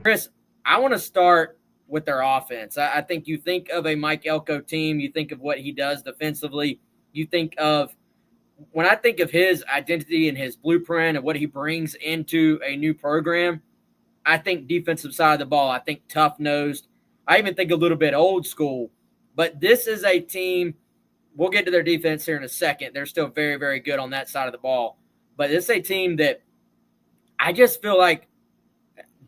Chris, I want to start with their offense. I think you think of a Mike Elko team, you think of what he does defensively, you think of when I think of his identity and his blueprint and what he brings into a new program, I think defensive side of the ball. I think tough nosed. I even think a little bit old school. But this is a team. We'll get to their defense here in a second. They're still very, very good on that side of the ball. But it's a team that I just feel like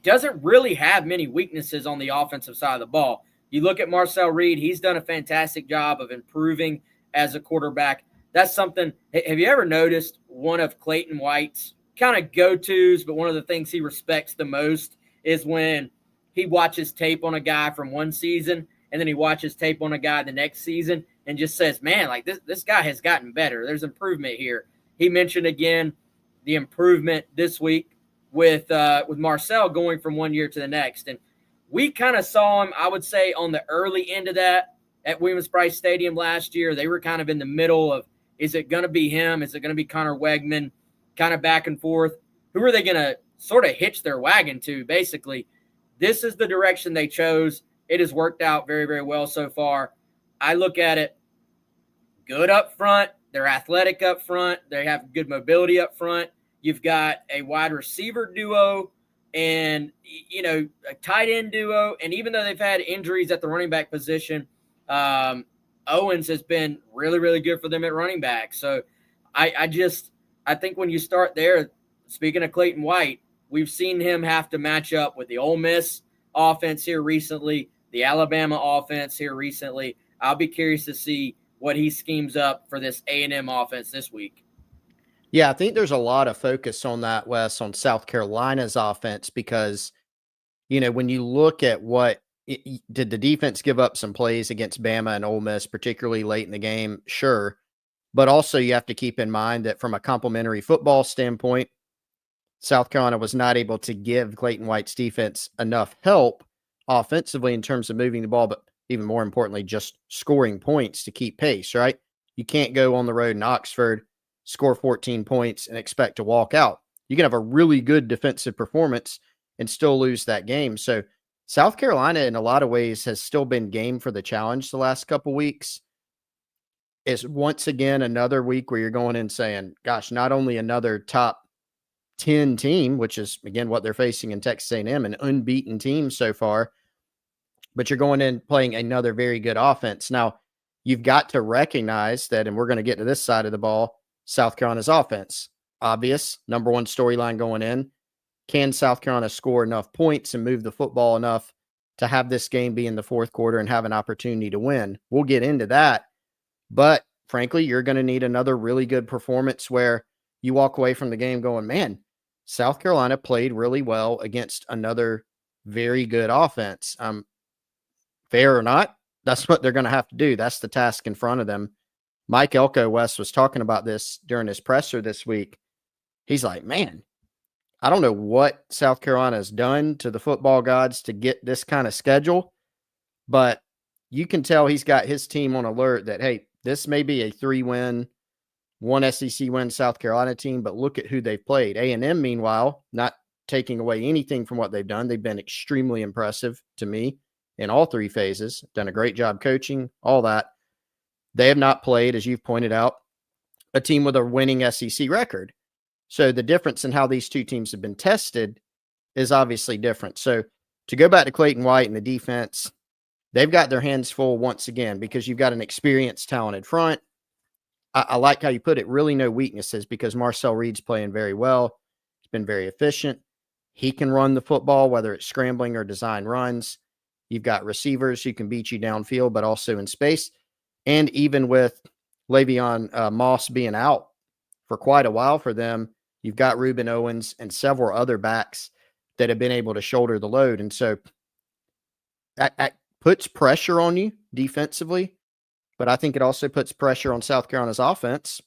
doesn't really have many weaknesses on the offensive side of the ball. You look at Marcel Reed, he's done a fantastic job of improving as a quarterback. That's something. Have you ever noticed one of Clayton White's kind of go-tos, but one of the things he respects the most is when he watches tape on a guy from one season and then he watches tape on a guy the next season and just says, man, like this guy has gotten better. There's improvement here. He mentioned again the improvement this week with Marcel going from one year to the next. And we kind of saw him, I would say, on the early end of that at Williams-Brice Stadium last year. They were kind of in the middle of, is it going to be him? Is it going to be Connor Wegman? Kind of back and forth. Who are they going to sort of hitch their wagon to, basically? This is the direction they chose. It has worked out very, very well so far. I look at it good up front. They're athletic up front. They have good mobility up front. You've got a wide receiver duo and, a tight end duo. And even though they've had injuries at the running back position, Owens has been really, really good for them at running back. So I think when you start there, speaking of Clayton White, we've seen him have to match up with the Ole Miss offense here recently, the Alabama offense here recently. I'll be curious to see what he schemes up for this A&M offense this week. Yeah, I think there's a lot of focus on that, Wes, on South Carolina's offense because, when you look at did the defense give up some plays against Bama and Ole Miss, particularly late in the game? Sure. But also you have to keep in mind that from a complementary football standpoint, South Carolina was not able to give Clayton White's defense enough help offensively in terms of moving the ball, but even more importantly, just scoring points to keep pace, right? You can't go on the road in Oxford, score 14 points, and expect to walk out. You can have a really good defensive performance and still lose that game. So South Carolina, in a lot of ways, has still been game for the challenge the last couple weeks. It's once again another week where you're going in saying, gosh, not only another top 10 team, which is, again, what they're facing in Texas A&M, an unbeaten team so far, but you're going in playing another very good offense. Now, you've got to recognize that, and we're going to get to this side of the ball, South Carolina's offense. Obvious, number one storyline going in. Can South Carolina score enough points and move the football enough to have this game be in the fourth quarter and have an opportunity to win? We'll get into that. But frankly, you're going to need another really good performance where you walk away from the game going, man, South Carolina played really well against another very good offense. Fair or not, that's what they're going to have to do. That's the task in front of them. Mike Elko, West, was talking about this during his presser this week. He's like, man, I don't know what South Carolina has done to the football gods to get this kind of schedule, but you can tell he's got his team on alert that, hey, this may be a 3-win, 1 SEC win South Carolina team, but look at who they've played. A&M, meanwhile, not taking away anything from what they've done. They've been extremely impressive to me in all three phases, done a great job coaching, all that. They have not played, as you've pointed out, a team with a winning SEC record. So the difference in how these two teams have been tested is obviously different. So to go back to Clayton White and the defense, they've got their hands full once again because you've got an experienced, talented front. I like how you put it, really no weaknesses because Marcel Reed's playing very well. He's been very efficient. He can run the football, whether it's scrambling or design runs. You've got receivers who can beat you downfield, but also in space. And even with Le'Veon Moss being out for quite a while for them, you've got Reuben Owens and several other backs that have been able to shoulder the load. And so that puts pressure on you defensively, but I think it also puts pressure on South Carolina's offense,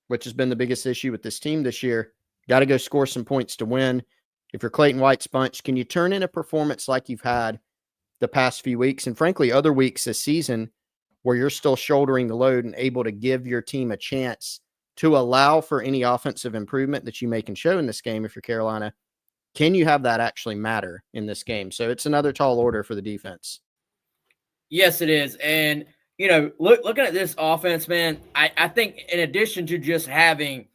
which has been the biggest issue with this team this year. Got to go score some points to win. If you're Clayton White's bunch, can you turn in a performance like you've had the past few weeks and frankly other weeks this season where you're still shouldering the load and able to give your team a chance to allow for any offensive improvement that you may can show in this game if you're Carolina can you have that actually matter in this game? So it's another tall order for the defense. Yes, it is. And, looking at this offense, man, I think in addition to just having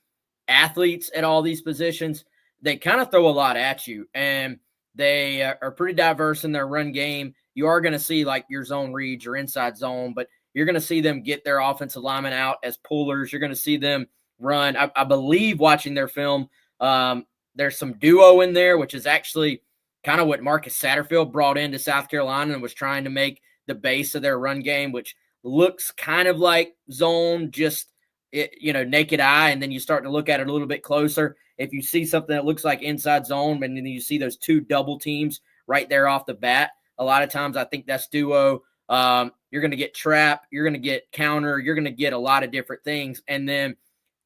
athletes at all these positions, they kind of throw a lot at you. And they are pretty diverse in their run game. You are going to see like your zone reads, your inside zone, but you're going to see them get their offensive linemen out as pullers. You're going to see them run. I believe watching their film, there's some duo in there, which is actually kind of what Marcus Satterfield brought into South Carolina and was trying to make the base of their run game, which looks kind of like zone, just naked eye, and then you start to look at it a little bit closer. If you see something that looks like inside zone, and then you see those two double teams right there off the bat, a lot of times I think that's duo. You're going to get trap, you're going to get counter, you're going to get a lot of different things. And then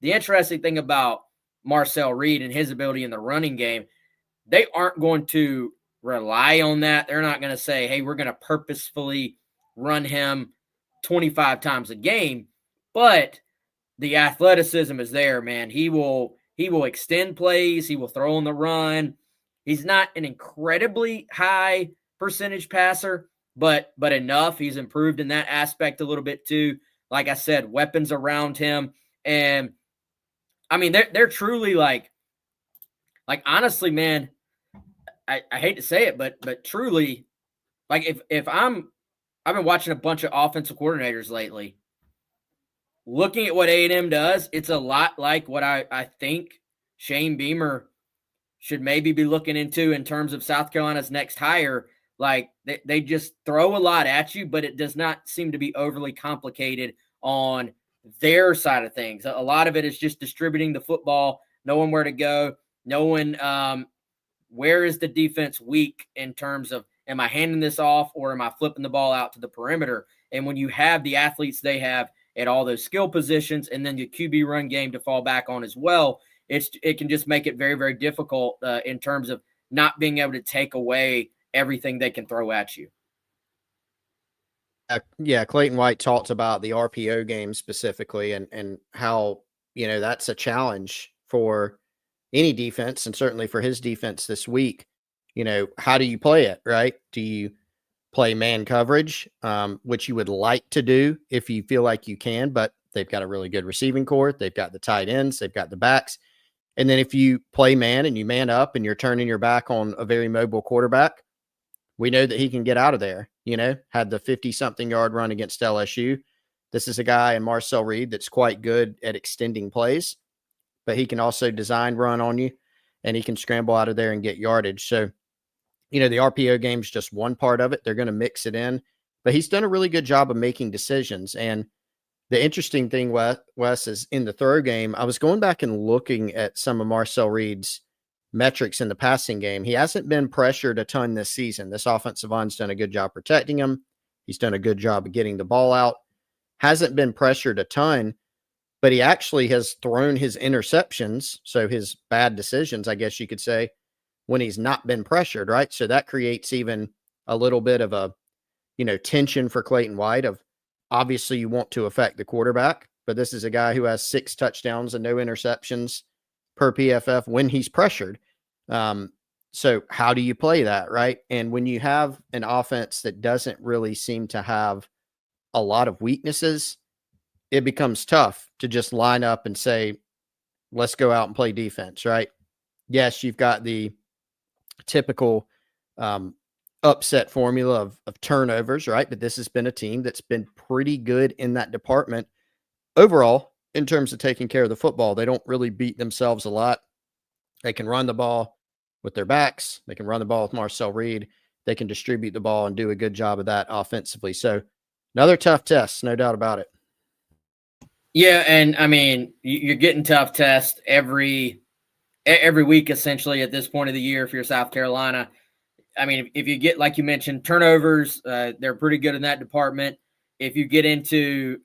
the interesting thing about Marcel Reed and his ability in the running game, they aren't going to rely on that. They're not going to say, hey, we're going to purposefully run him 25 times a game, but the athleticism is there, man. He will extend plays. He will throw on the run. He's not an incredibly high percentage passer, but enough. He's improved in that aspect a little bit too. Like I said, weapons around him. And I mean, they're truly like honestly, man, I hate to say it, but truly, like if I've been watching a bunch of offensive coordinators lately. Looking at what A&M does, it's a lot like what I think Shane Beamer should maybe be looking into in terms of South Carolina's next hire. Like they just throw a lot at you, but it does not seem to be overly complicated on their side of things. A lot of it is just distributing the football, knowing where to go, knowing where is the defense weak in terms of, am I handing this off or am I flipping the ball out to the perimeter? And when you have the athletes they have at all those skill positions, and then the QB run game to fall back on as well, it can just make it very, very difficult in terms of not being able to take away everything they can throw at you. Yeah, Clayton White talked about the RPO game specifically and how, that's a challenge for any defense and certainly for his defense this week. How do you play it, right? Do you play man coverage, which you would like to do if you feel like you can, but they've got a really good receiving core. They've got the tight ends, they've got the backs. And then if you play man and you man up and you're turning your back on a very mobile quarterback, we know that he can get out of there, had the 50-something yard run against LSU. This is a guy in Marcel Reed that's quite good at extending plays, but he can also design run on you, and he can scramble out of there and get yardage. So, the RPO game is just one part of it. They're going to mix it in, but he's done a really good job of making decisions. And the interesting thing, Wes, is in the throw game, I was going back and looking at some of Marcel Reed's metrics in the passing game. He hasn't been pressured a ton this season. This offensive line's done a good job protecting him. He's done a good job of getting the ball out. Hasn't been pressured a ton, but he actually has thrown his interceptions, so his bad decisions, I guess you could say, when he's not been pressured, right? So that creates even a little bit of a, tension for Clayton White of, obviously you want to affect the quarterback, but this is a guy who has 6 touchdowns and no interceptions per PFF when he's pressured. So how do you play that, right? And when you have an offense that doesn't really seem to have a lot of weaknesses, it becomes tough to just line up and say, let's go out and play defense, right? Yes, you've got the typical upset formula of turnovers, right? But this has been a team that's been pretty good in that department overall in terms of taking care of the football. They don't really beat themselves a lot. They can run the ball with their backs. They can run the ball with Marcel Reed. They can distribute the ball and do a good job of that offensively. So another tough test, no doubt about it. Yeah, and I mean, you're getting tough tests every week, essentially, at this point of the year if you're South Carolina. I mean, if you get, like you mentioned, turnovers, they're pretty good in that department. If you get into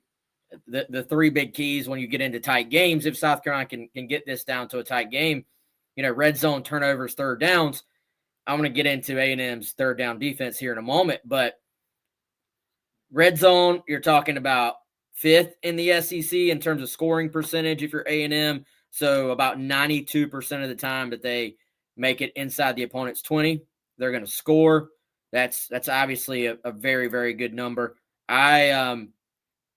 the 3 big keys when you get into tight games, if South Carolina can get this down to a tight game, red zone, turnovers, third downs. I'm going to get into A&M's third down defense here in a moment, but red zone, you're talking about 5th in the SEC in terms of scoring percentage if you're A&M. So about 92% of the time that they make it inside the opponent's 20. They're going to score. That's obviously a very, very good number. I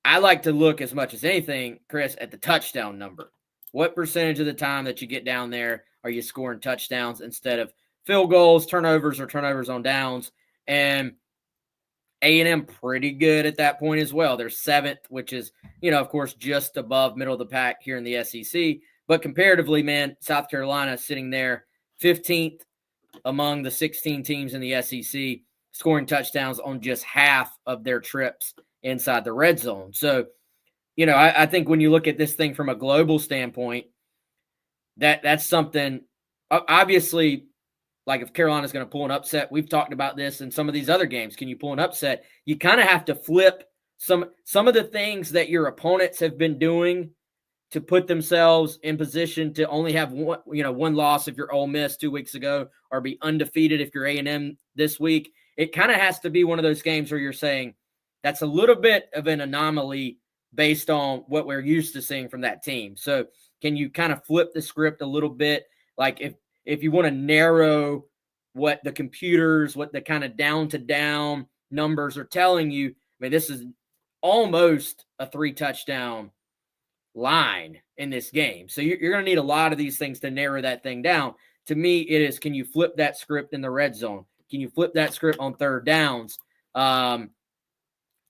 like to look as much as anything, Chris, at the touchdown number. What percentage of the time that you get down there are you scoring touchdowns instead of field goals, turnovers, or turnovers on downs? And A&M pretty good at that point as well. They're 7th, which is, of course, just above middle of the pack here in the SEC. But comparatively, man, South Carolina sitting there 15th among the 16 teams in the SEC, scoring touchdowns on just half of their trips inside the red zone. So, I think when you look at this thing from a global standpoint, that's something, obviously, like if Carolina's going to pull an upset, we've talked about this in some of these other games. Can you pull an upset? You kind of have to flip some of the things that your opponents have been doing to put themselves in position to only have one loss if you're Ole Miss 2 weeks ago, or be undefeated if you're A&M this week. It kind of has to be one of those games where you're saying that's a little bit of an anomaly based on what we're used to seeing from that team. So can you kind of flip the script a little bit? Like if you want to narrow what the computers, what the kind of down-to-down numbers are telling you, I mean, this is almost a 3-touchdown line in this game. So you're going to need a lot of these things to narrow that thing down. To me, it is, can you flip that script in the red zone? Can you flip that script on third downs?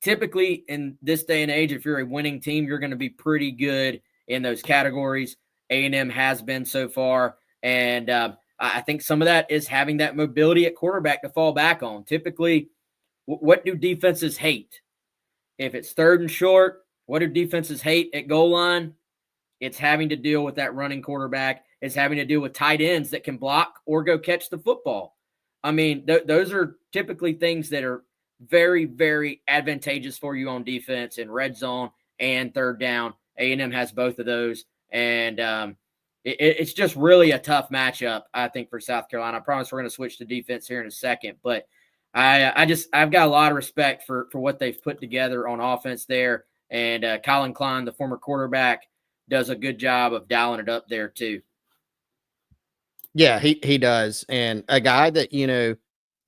Typically, in this day and age, if you're a winning team, you're going to be pretty good in those categories. A&M has been so far. And I think some of that is having that mobility at quarterback to fall back on. Typically, what do defenses hate? If it's 3rd and short, what do defenses hate at goal line? It's having to deal with that running quarterback. It's having to deal with tight ends that can block or go catch the football. I mean, those are typically things that are very, very advantageous for you on defense in red zone and third down. A&M has both of those. And it's just really a tough matchup, I think, for South Carolina. I promise we're going to switch to defense here in a second. But I've got a lot of respect for what they've put together on offense there. And Colin Klein, the former quarterback, does a good job of dialing it up there too. Yeah, he does. And a guy that,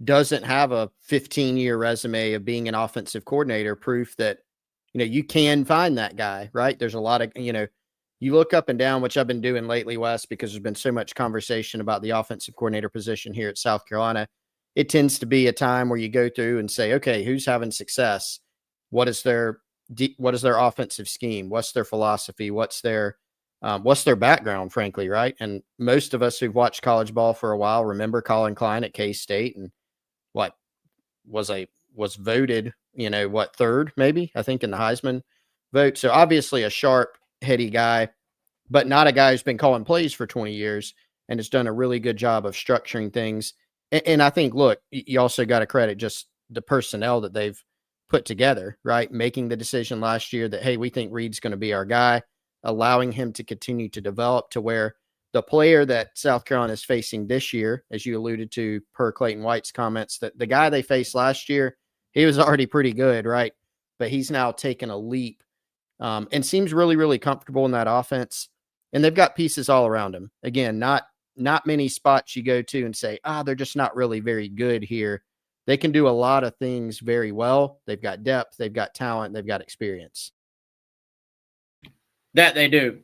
doesn't have a 15-year resume of being an offensive coordinator, proof that, you can find that guy, right? There's a lot of, you look up and down, which I've been doing lately, Wes, because there's been so much conversation about the offensive coordinator position here at South Carolina. It tends to be a time where you go through and say, okay, who's having success? What is their offensive scheme? What's their philosophy? What's their background, frankly, right? And most of us who've watched college ball for a while remember Colin Klein at K-State, and was voted, 3rd, maybe, I think, in the Heisman vote. So obviously a sharp, heady guy, but not a guy who's been calling plays for 20 years and has done a really good job of structuring things. And I think, look, you also got to credit just the personnel that they've put together, right? Making the decision last year that, hey, we think Reed's going to be our guy, allowing him to continue to develop to where the player that South Carolina is facing this year, as you alluded to per Clayton White's comments, that the guy they faced last year, he was already pretty good, right? But he's now taken a leap and seems really, really comfortable in that offense. And they've got pieces all around him. Again, not many spots you go to and say, they're just not really very good here. They can do a lot of things very well. They've got depth, they've got talent, they've got experience. That they do.